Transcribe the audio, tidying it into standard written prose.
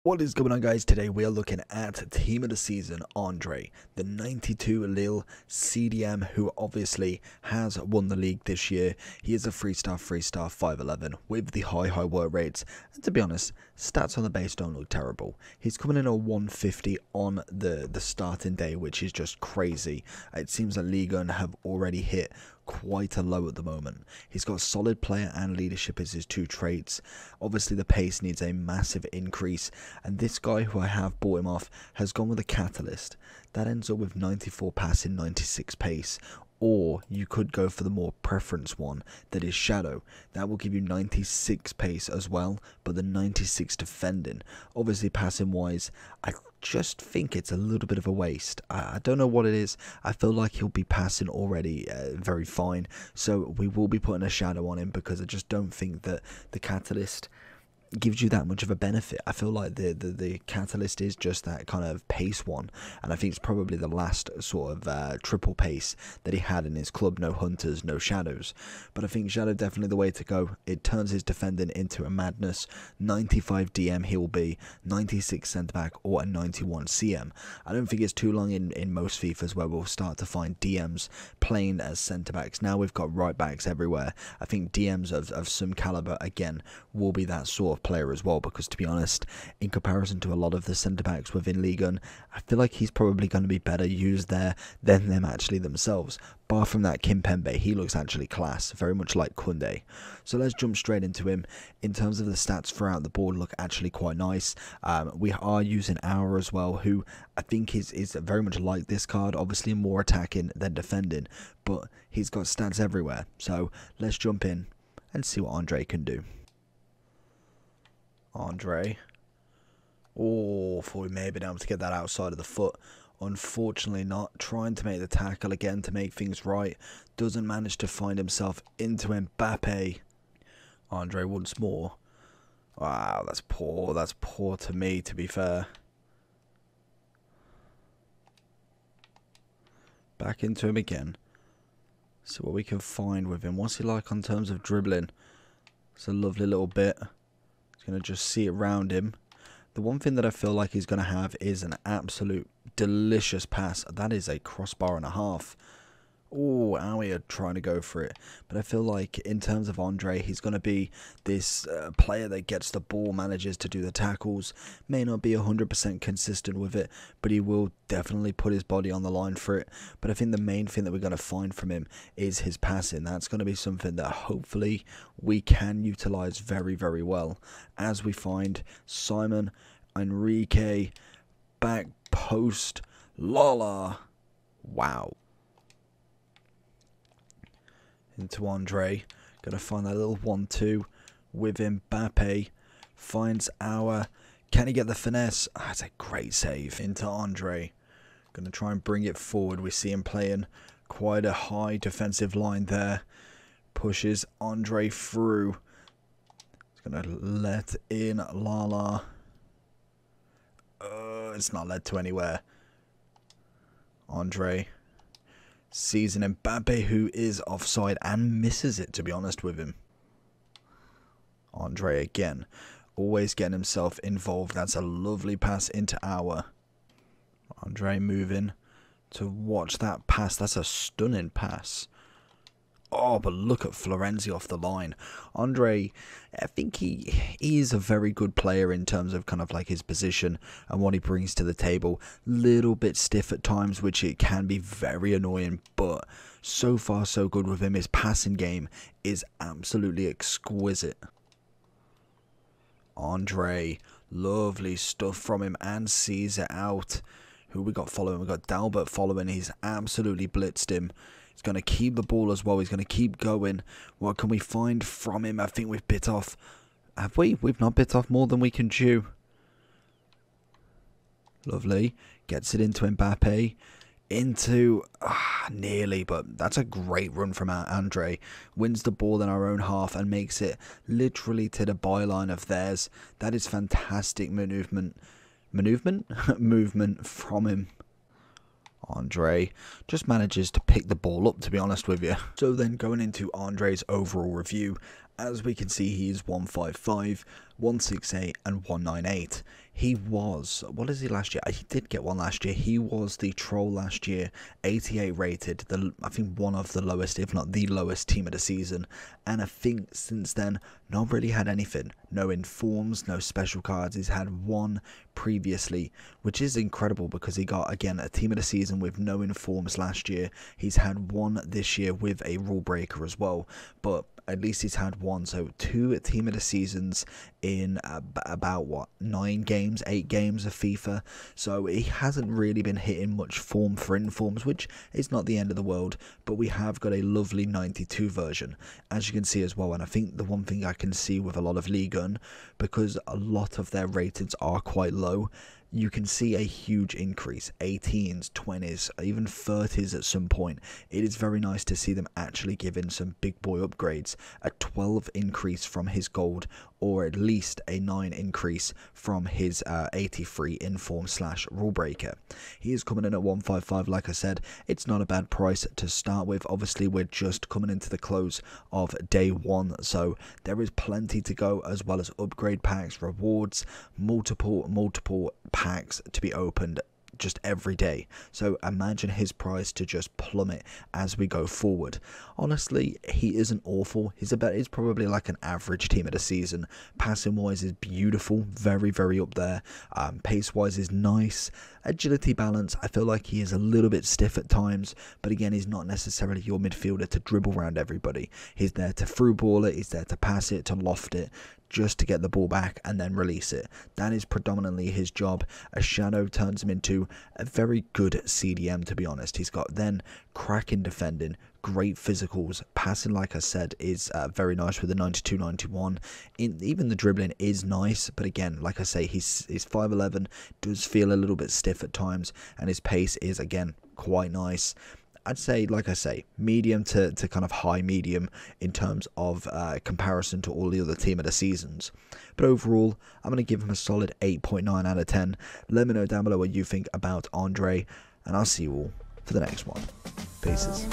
What is going on, guys? Today we are looking at Team of the Season Andre, the 92 Lille CDM, who obviously has won the league this year. He is a 3-star, 5'11", with the high work rates, and to be honest, stats on the base don't look terrible. He's coming in at 150 on the starting day, which is just crazy. It seems that Ligue 1 have already hit quite a low at the moment. He's got solid player and leadership as his two traits. Obviously the pace needs a massive increase, and this guy who I have bought him off has gone with a catalyst. That ends up with 94 passing, 96 pace. Or you could go for the more preference one, that is Shadow. That will give you 96 pace as well, but the 96 defending. Obviously passing wise, I just think it's a little bit of a waste. I don't know what it is. I feel like he'll be passing already very fine. So we will be putting a Shadow on him, because I just don't think that the catalyst gives you that much of a benefit. I feel like the catalyst is just that kind of pace one, and I think it's probably the last sort of triple pace that he had in his club. No hunters, no shadows, but I think Shadow definitely the way to go. It turns his defending into a madness. 95 DM he will be, 96 centre back, or a 91 CM. I don't think it's too long in most FIFAs where we'll start to find DMs playing as centre backs. Now we've got right backs everywhere. I think DMs of some caliber again will be that sort of player as well, because to be honest, in comparison to a lot of the centre backs within Ligue 1, I feel like he's probably going to be better used there than them actually themselves. Bar from that, Kimpembe, he looks actually class, very much like Kunde. So let's jump straight into him. In terms of the stats throughout the board, look actually quite nice. We are using Aura as well, who I think is very much like this card, obviously more attacking than defending, but he's got stats everywhere. So let's jump in and see what Andre can do. Andre. Oh, thought we may have been able to get that outside of the foot. Unfortunately not. Trying to make the tackle again to make things right. Doesn't manage to find himself into Mbappe. Andre once more. Wow, that's poor. That's poor to me, to be fair. Back into him again. See what we can find with him. What's he like on terms of dribbling? It's a lovely little bit. Going to just see it round him. The one thing that I feel like he's going to have is an absolute delicious pass. That is a crossbar and a half. Oh, Aui are trying to go for it. But I feel like in terms of Andre, he's going to be this player that gets the ball, manages to do the tackles. May not be 100% consistent with it, but he will definitely put his body on the line for it. But I think the main thing that we're going to find from him is his passing. That's going to be something that hopefully we can utilize very, very well. As we find Simon, Enrique, back post, Lala. Wow. Into Andre, gonna find that little 1-2 with Mbappe, finds Aura. Can he get the finesse? That's a great save into Andre. Gonna try and bring it forward. We see him playing quite a high defensive line there. Pushes Andre through. He's gonna let in Lala. It's not led to anywhere. Andre sees an Mbappe who is offside and misses it, to be honest with him. Andre again, always getting himself involved. That's a lovely pass into Aura. Andre moving to watch that pass. That's a stunning pass. Oh, but look at Florenzi off the line. Andre, I think he is a very good player in terms of kind of like his position and what he brings to the table. Little bit stiff at times, which it can be very annoying, but so far so good with him. His passing game is absolutely exquisite. Andre, lovely stuff from him and sees it out. Who we got following? We got Dalbert following. He's absolutely blitzed him. He's going to keep the ball as well. He's going to keep going. What can we find from him? I think we've bit off. Have we? We've not bit off more than we can chew. Lovely. Gets it into Mbappe. Into... nearly, but that's a great run from Andre. Wins the ball in our own half and makes it literally to the byline of theirs. That is fantastic movement from him. Andre just manages to pick the ball up, to be honest with you. So then going into Andre's overall review, as we can see, he is 155, 168 and 198. He was, what is he last year? He did get one last year. He was the troll last year, 88 rated, I think one of the lowest, if not the lowest team of the season. And I think since then, not really had anything. No informs, no special cards. He's had one previously, which is incredible because he got, again, a team of the season with no informs last year. He's had one this year with a rule breaker as well, but at least he's had one. So 2 team of the seasons in about what, 8 games of FIFA. So he hasn't really been hitting much form for informs, which is not the end of the world, but we have got a lovely 92 version, as you can see as well. And I think the one thing I can see with a lot of League One, because a lot of their ratings are quite low, you can see a huge increase, 18s, 20s, even 30s at some point. It is very nice to see them actually give in some big boy upgrades. A 12 increase from his gold, or at least a 9 increase from his 83 inform / rule breaker. He is coming in at 155. Like I said, it's not a bad price to start with. Obviously, we're just coming into the close of day 1, so there is plenty to go, as well as upgrade packs, rewards, multiple packs to be opened just every day. So imagine his price to just plummet as we go forward. Honestly, he isn't awful. He's probably like an average team of the season. Passing wise is beautiful, very up there. Pace wise is nice. Agility balance, I feel like he is a little bit stiff at times, but again, he's not necessarily your midfielder to dribble around everybody. He's there to through ball it, he's there to pass it, to loft it, just to get the ball back and then release it. That is predominantly his job. A shadow turns him into a very good CDM, to be honest. He's got then cracking defending, great physicals. Passing, like I said, is very nice with the 92-91. Even the dribbling is nice, but again, like I say, he's 5'11", does feel a little bit stiff at times, and his pace is, again, quite nice. I'd say, like I say, medium to kind of high medium in terms of comparison to all the other team of the seasons. But overall, I'm going to give him a solid 8.9 out of 10. Let me know down below what you think about Andre, and I'll see you all for the next one. Peace.